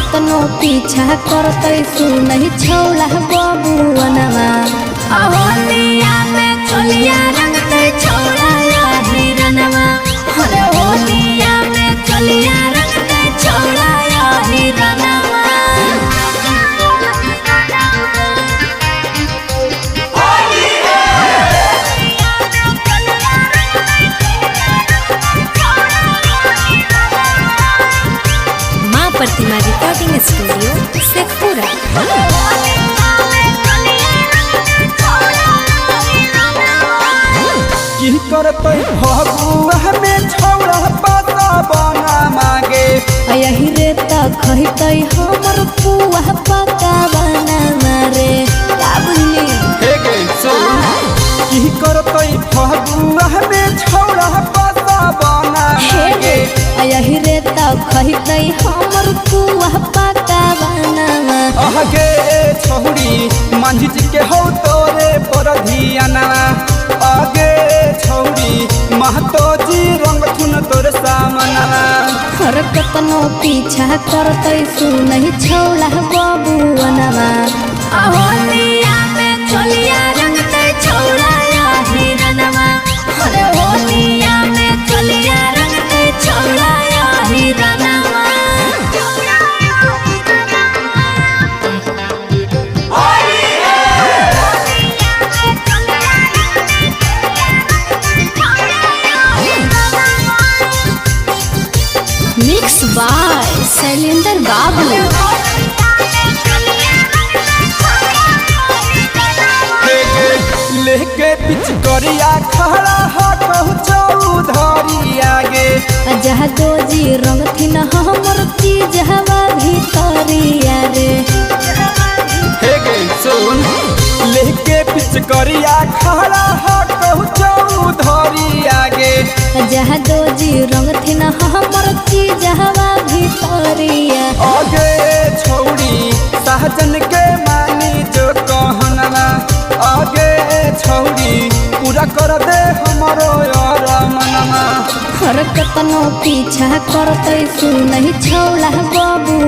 कतनो पीछा करते सुनहि छौला बबुअनमा होलिया में चलिया रंगते छौला हिरनमा अरे होलिया में चलिया रंगते छौला हिरनमा प्रतिमा रिकॉर्डिंग स्टूडियो शेखपुरा की करते फगुआ में छौड़ा पता बना मांगे यही रे त खहितै हमर पुआ पका बना मारे काबुली हे गे सुन की करते फगुआ में छौड़ा पता बना मांगे यही रे त खहितै हमर पुआ पका बना आगे छौड़ी मांझी जी के हो तोरे पर धियाना आगे छौड़ी महतो जी रंग थुन तोर सामना हर कतनो पीछा करते सुनहि छौला बबुअनमा होलिया में चलिया रंगते छौला हिरनमा अरे होलिया में चलिया रंगते छौला हिरनमा मिक्स बाय शैलेंद्र बाबू लेके पिचकरिया खड़ा हटहु चौधरी आगे जहाँ दोजी रंग थी न हमर चीज हवा भीतरिया रे हे गे सुन लेके पिचकरिया खड़ा हटहु चौधरी आगे जहाँ दोजी रंग थी न हमर चीज हवा भीतरिया आगे छौड़ी सहजन के मानी जो कहनवा आगे छौड़ी पूरा कर दे हमरो यार मनवा हर कतनो पीछा करते सुनहि छौला बबू